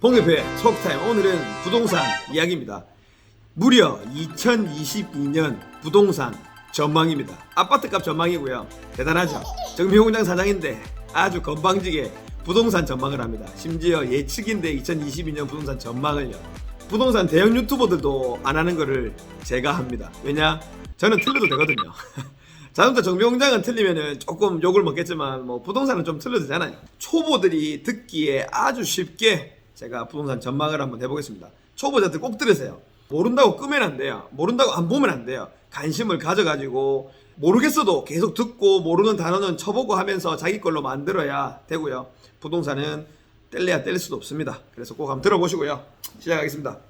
봉대표의 톡타임. 오늘은 부동산 이야기입니다. 무려 2022년 부동산 전망입니다. 아파트값 전망이고요. 대단하죠. 정비공장 사장인데 아주 건방지게 부동산 전망을 합니다. 심지어 예측인데 2022년 부동산 전망을요. 부동산 대형 유튜버들도 안 하는 거를 제가 합니다. 왜냐? 저는 틀려도 되거든요. 자동차 정비공장은 틀리면은 조금 욕을 먹겠지만 뭐 부동산은 좀 틀려도 되잖아요. 초보들이 듣기에 아주 쉽게 제가 부동산 전망을 한번 해보겠습니다. 초보자들 꼭 들으세요. 모른다고 끄면 안 돼요. 모른다고 안 보면 안 돼요. 관심을 가져가지고 모르겠어도 계속 듣고 모르는 단어는 쳐보고 하면서 자기 걸로 만들어야 되고요. 부동산은 뗄래야 뗄 수도 없습니다. 그래서 꼭 한번 들어보시고요. 시작하겠습니다.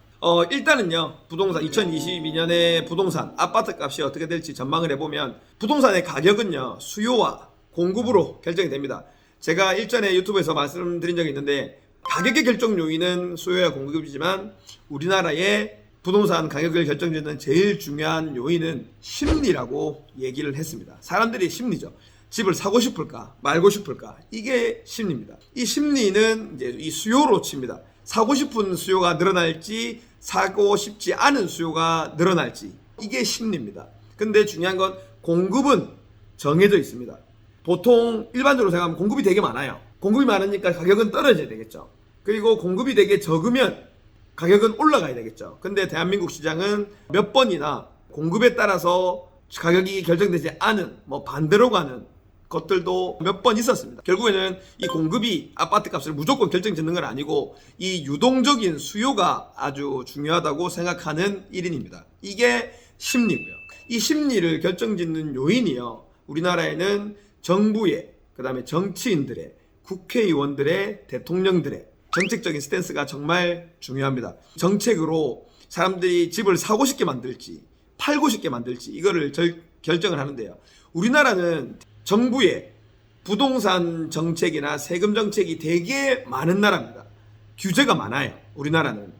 일단은요, 부동산 2022년에 부동산 아파트 값이 어떻게 될지 전망을 해보면 부동산의 가격은요 수요와 공급으로 결정이 됩니다. 제가 일전에 유튜브에서 말씀드린 적이 있는데 가격의 결정 요인은 수요와 공급이지만 우리나라의 부동산 가격을 결정짓는 제일 중요한 요인은 심리라고 얘기를 했습니다. 사람들이 심리죠. 집을 사고 싶을까 말고 싶을까, 이게 심리입니다. 이 심리는 이제 이 수요로 칩니다. 사고 싶은 수요가 늘어날지 사고 싶지 않은 수요가 늘어날지, 이게 심리입니다. 근데 중요한 건 공급은 정해져 있습니다. 보통 일반적으로 생각하면 공급이 되게 많아요. 공급이 많으니까 가격은 떨어져야 되겠죠. 그리고 공급이 되게 적으면 가격은 올라가야 되겠죠. 근데 대한민국 시장은 몇 번이나 공급에 따라서 가격이 결정되지 않은, 뭐 반대로 가는 것들도 몇 번 있었습니다. 결국에는 이 공급이 아파트 값을 무조건 결정짓는 건 아니고 이 유동적인 수요가 아주 중요하다고 생각하는 1인입니다. 이게 심리고요. 이 심리를 결정짓는 요인이요, 우리나라에는 정부의, 그 다음에 정치인들의, 국회의원들의, 대통령들의 정책적인 스탠스가 정말 중요합니다. 정책으로 사람들이 집을 사고 싶게 만들지 팔고 싶게 만들지, 이거를 결정을 하는데요. 우리나라는 정부의 부동산 정책이나 세금 정책이 되게 많은 나라입니다. 규제가 많아요. 우리나라는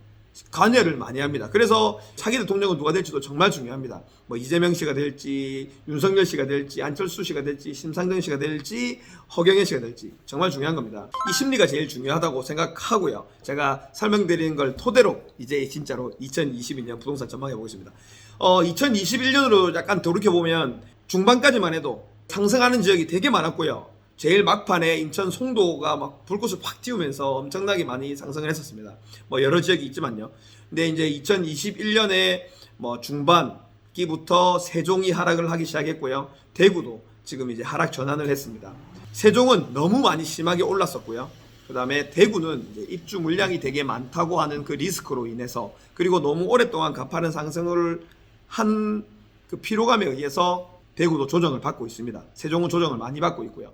관여를 많이 합니다. 그래서 차기 대통령은 누가 될지도 정말 중요합니다. 뭐 이재명 씨가 될지, 윤석열 씨가 될지, 안철수 씨가 될지, 심상정 씨가 될지, 허경영 씨가 될지 정말 중요한 겁니다. 이 심리가 제일 중요하다고 생각하고요. 제가 설명드리는 걸 토대로 이제 진짜로 2022년 부동산 전망해 보겠습니다. 2021년으로 약간 돌이켜보면 중반까지만 해도 상승하는 지역이 되게 많았고요. 제일 막판에 인천 송도가 막 불꽃을 확 띄우면서 엄청나게 많이 상승을 했었습니다. 뭐 여러 지역이 있지만요. 근데 이제 2021년에 뭐 중반기부터 세종이 하락을 하기 시작했고요. 대구도 지금 이제 하락 전환을 했습니다. 세종은 너무 많이 심하게 올랐었고요. 그 다음에 대구는 이제 입주 물량이 되게 많다고 하는 그 리스크로 인해서, 그리고 너무 오랫동안 가파른 상승을 한 그 피로감에 의해서 대구도 조정을 받고 있습니다. 세종은 조정을 많이 받고 있고요.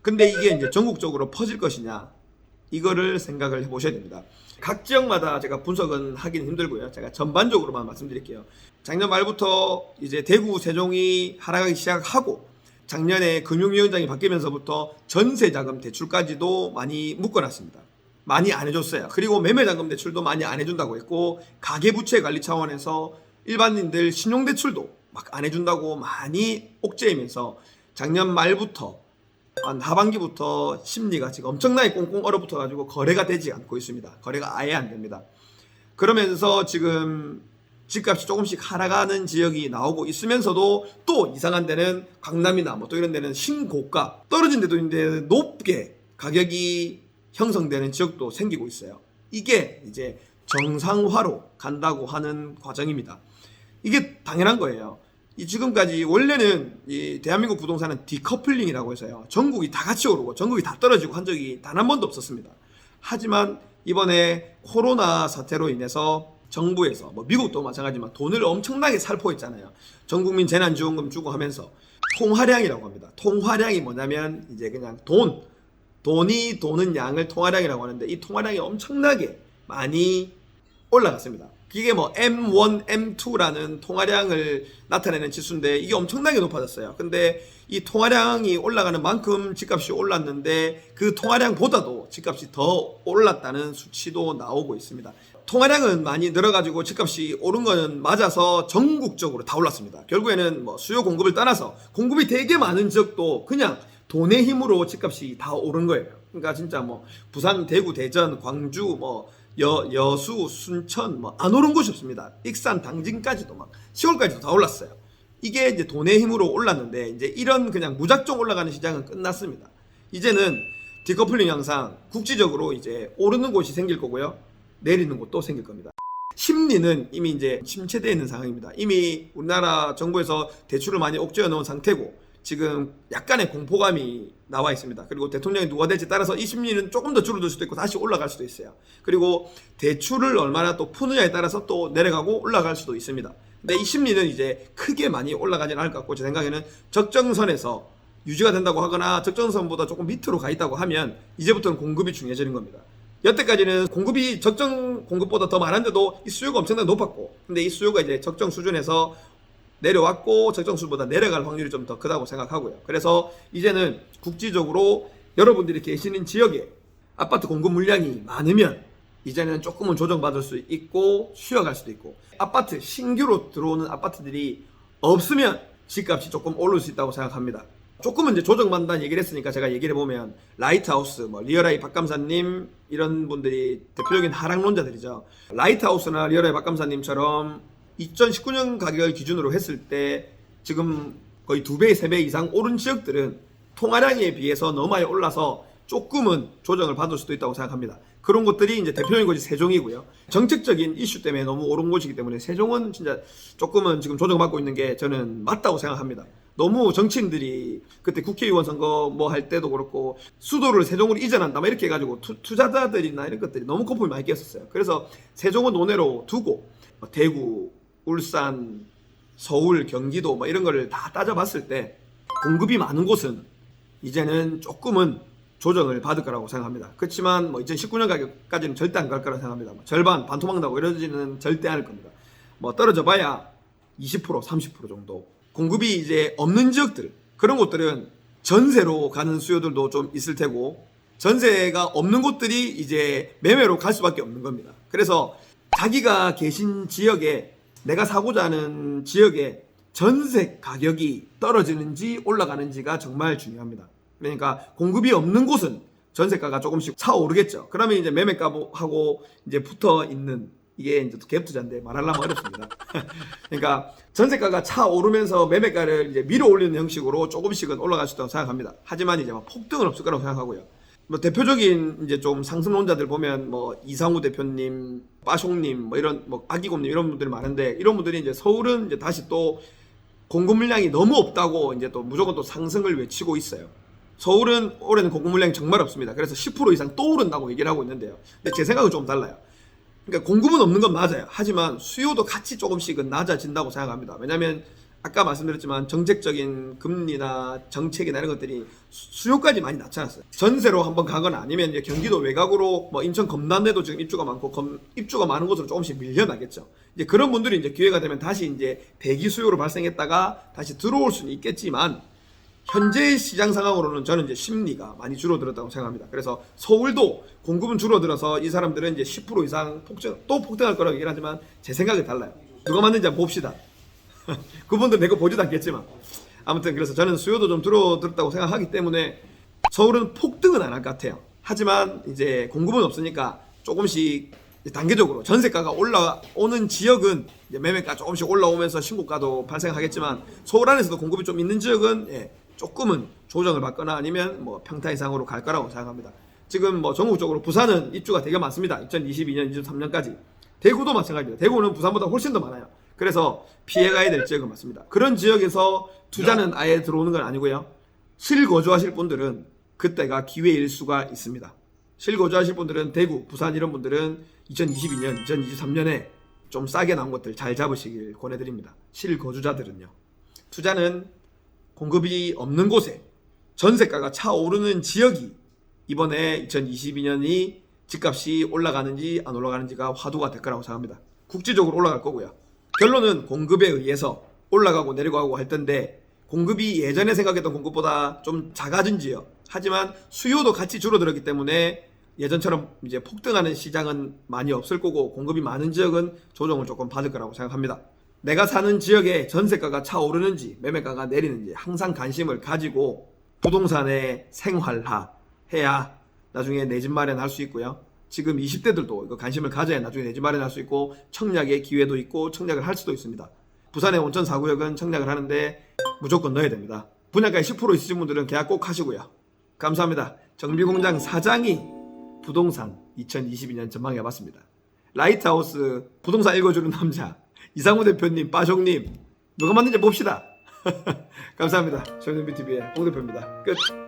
근데 이게 이제 전국적으로 퍼질 것이냐, 이거를 생각을 해보셔야 됩니다. 각 지역마다 제가 분석은 하기는 힘들고요. 제가 전반적으로만 말씀드릴게요. 작년 말부터 이제 대구, 세종이 하락하기 시작하고 작년에 금융위원장이 바뀌면서부터 전세자금 대출까지도 많이 묶어놨습니다. 많이 안 해줬어요. 그리고 매매자금 대출도 많이 안 해준다고 했고, 가계부채 관리 차원에서 일반인들 신용대출도 막 안 해준다고 많이 옥죄이면서 작년 말부터 한 하반기부터 심리가 지금 엄청나게 꽁꽁 얼어붙어가지고 거래가 되지 않고 있습니다. 거래가 아예 안 됩니다. 그러면서 지금 집값이 조금씩 하락하는 지역이 나오고 있으면서도 또 이상한 데는 강남이나 뭐 또 이런 데는 신고가, 떨어진 데도 있는데 높게 가격이 형성되는 지역도 생기고 있어요. 이게 이제 정상화로 간다고 하는 과정입니다. 이게 당연한 거예요. 지금까지 원래는 이 대한민국 부동산은 디커플링이라고 해서요, 전국이 다 같이 오르고 전국이 다 떨어지고 한 적이 단 한 번도 없었습니다. 하지만 이번에 코로나 사태로 인해서 정부에서, 뭐 미국도 마찬가지지만 돈을 엄청나게 살포했잖아요. 전국민 재난지원금 주고 하면서 통화량이라고 합니다. 통화량이 뭐냐면 이제 그냥 돈이 도는 양을 통화량이라고 하는데, 이 통화량이 엄청나게 많이 올라갔습니다. 이게 뭐 M1, M2라는 통화량을 나타내는 지수인데 이게 엄청나게 높아졌어요. 근데 이 통화량이 올라가는 만큼 집값이 올랐는데 그 통화량보다도 집값이 더 올랐다는 수치도 나오고 있습니다. 통화량은 많이 늘어가지고 집값이 오른 거는 맞아서 전국적으로 다 올랐습니다. 결국에는 뭐 수요 공급을 떠나서 공급이 되게 많은 지역도 그냥 돈의 힘으로 집값이 다 오른 거예요. 그러니까 진짜 뭐 부산, 대구, 대전, 광주, 뭐 여수, 순천 뭐 안 오른 곳이 없습니다. 익산, 당진까지도 막 시골까지도 다 올랐어요. 이게 이제 돈의 힘으로 올랐는데 이제 이런 그냥 무작정 올라가는 시장은 끝났습니다. 이제는 디커플링 양상 국지적으로 이제 오르는 곳이 생길 거고요. 내리는 곳도 생길 겁니다. 심리는 이미 이제 침체되어 있는 상황입니다. 이미 우리나라 정부에서 대출을 많이 옥죄어 놓은 상태고 지금 약간의 공포감이 나와 있습니다. 그리고 대통령이 누가 될지 따라서 이 심리는 조금 더 줄어들 수도 있고 다시 올라갈 수도 있어요. 그리고 대출을 얼마나 또 푸느냐에 따라서 또 내려가고 올라갈 수도 있습니다. 근데 이 심리는 이제 크게 많이 올라가지는 않을 것 같고 제 생각에는 적정선에서 유지가 된다고 하거나 적정선보다 조금 밑으로 가 있다고 하면 이제부터는 공급이 중요해지는 겁니다. 여태까지는 공급이 적정 공급보다 더 많았는데도 이 수요가 엄청나게 높았고 근데 이 수요가 이제 적정 수준에서 내려왔고 적정 수준보다 내려갈 확률이 좀 더 크다고 생각하고요. 그래서 이제는 국지적으로 여러분들이 계시는 지역에 아파트 공급 물량이 많으면 이제는 조금은 조정받을 수 있고 쉬어갈 수도 있고 아파트 신규로 들어오는 아파트들이 없으면 집값이 조금 오를 수 있다고 생각합니다. 조금은 이제 조정받는다는 얘기를 했으니까 제가 얘기를 해보면 라이트하우스, 뭐 리얼아이 박감사님 이런 분들이 대표적인 하락론자들이죠. 라이트하우스나 리얼아이 박감사님처럼 2019년 가격을 기준으로 했을 때 지금 거의 2배, 3배 이상 오른 지역들은 통화량에 비해서 너무 많이 올라서 조금은 조정을 받을 수도 있다고 생각합니다. 그런 것들이 이제 대표적인 곳이 세종이고요. 정책적인 이슈 때문에 너무 오른 곳이기 때문에 세종은 진짜 조금은 지금 조정받고 있는 게 저는 맞다고 생각합니다. 너무 정치인들이 그때 국회의원 선거 뭐 할 때도 그렇고 수도를 세종으로 이전한다 막 이렇게 해가지고 투자자들이나 이런 것들이 너무 거품이 많이 꼈었어요. 그래서 세종은 논외로 두고 대구, 울산, 서울, 경기도 뭐 이런 거를 다 따져봤을 때 공급이 많은 곳은 이제는 조금은 조정을 받을 거라고 생각합니다. 그렇지만 뭐 2019년 가격까지는 절대 안 갈 거라고 생각합니다. 뭐 절반, 반토막 나고 이러지는 절대 않을 겁니다. 뭐 떨어져 봐야 20%, 30% 정도. 공급이 이제 없는 지역들, 그런 곳들은 전세로 가는 수요들도 좀 있을 테고 전세가 없는 곳들이 이제 매매로 갈 수밖에 없는 겁니다. 그래서 자기가 계신 지역에 내가 사고자 하는 지역에 전세 가격이 떨어지는지 올라가는지가 정말 중요합니다. 그러니까 공급이 없는 곳은 전세가가 조금씩 차오르겠죠. 그러면 이제 매매가하고 이제 붙어 있는 이게 이제 갭 투자인데 말하려면 어렵습니다. 그러니까 전세가가 차오르면서 매매가를 이제 밀어 올리는 형식으로 조금씩은 올라갈 수 있다고 생각합니다. 하지만 이제 막 폭등은 없을 거라고 생각하고요. 뭐 대표적인 이제 좀 상승론자들 보면 뭐 이상우 대표님, 빠숑님, 뭐 이런 뭐 아기곰님 이런 분들이 많은데 이런 분들이 이제 서울은 이제 다시 또 공급 물량이 너무 없다고 이제 또 무조건 또 상승을 외치고 있어요. 서울은 올해는 공급 물량이 정말 없습니다. 그래서 10% 이상 또 오른다고 얘기를 하고 있는데요. 근데 제 생각은 좀 달라요. 그러니까 공급은 없는 건 맞아요. 하지만 수요도 같이 조금씩은 낮아진다고 생각합니다. 왜냐하면 아까 말씀드렸지만 정책적인 금리나 정책이나 이런 것들이 수요까지 많이 낮춰놨어요. 전세로 한번 가거나 아니면 이제 경기도 외곽으로 뭐 인천 검단에도 지금 입주가 많고 입주가 많은 곳으로 조금씩 밀려나겠죠. 이제 그런 분들이 이제 기회가 되면 다시 이제 대기 수요로 발생했다가 다시 들어올 수는 있겠지만 현재 시장 상황으로는 저는 이제 심리가 많이 줄어들었다고 생각합니다. 그래서 서울도 공급은 줄어들어서 이 사람들은 이제 10% 이상 폭등할 거라고 얘기를 하지만 제 생각이 달라요. 누가 맞는지 한번 봅시다. 그분들 내 거 보지도 않겠지만 아무튼 그래서 저는 수요도 좀 줄어들었다고 생각하기 때문에 서울은 폭등은 안 할 것 같아요. 하지만 이제 공급은 없으니까 조금씩 단계적으로 전세가가 올라오는 지역은 이제 매매가 조금씩 올라오면서 신고가도 발생하겠지만 서울 안에서도 공급이 좀 있는 지역은 조금은 조정을 받거나 아니면 뭐 평타 이상으로 갈 거라고 생각합니다. 지금 뭐 전국적으로 부산은 입주가 되게 많습니다. 2022년, 2023년까지. 대구도 마찬가지입니다. 대구는 부산보다 훨씬 더 많아요. 그래서 피해가야 될 지역은 맞습니다. 그런 지역에서 투자는 아예 들어오는 건 아니고요. 실거주하실 분들은 그때가 기회일 수가 있습니다. 실거주하실 분들은 대구, 부산 이런 분들은 2022년, 2023년에 좀 싸게 나온 것들 잘 잡으시길 권해드립니다. 실거주자들은요. 투자는 공급이 없는 곳에 전세가가 차오르는 지역이 이번에 2022년이 집값이 올라가는지 안 올라가는지가 화두가 될 거라고 생각합니다. 국지적으로 올라갈 거고요. 결론은 공급에 의해서 올라가고 내려가고 할 텐데 공급이 예전에 생각했던 공급보다 좀 작아진지요. 하지만 수요도 같이 줄어들었기 때문에 예전처럼 이제 폭등하는 시장은 많이 없을 거고 공급이 많은 지역은 조정을 조금 받을 거라고 생각합니다. 내가 사는 지역에 전세가가 차오르는지 매매가가 내리는지 항상 관심을 가지고 부동산에 생활화 해야 나중에 내 집 마련할 수 있고요. 지금 20대들도 이거 관심을 가져야 나중에 내 집 마련할 수 있고 청약의 기회도 있고 청약을 할 수도 있습니다. 부산의 온천 4구역은 청약을 하는데 무조건 넣어야 됩니다. 분양가에 10% 있으신 분들은 계약 꼭 하시고요. 감사합니다. 정비공장 사장이 부동산 2022년 전망해봤습니다. 라이트하우스 부동산 읽어주는 남자 이상우 대표님, 빠종님 누가 맞는지 봅시다. 감사합니다. 정윤비TV의 홍 대표입니다. 끝.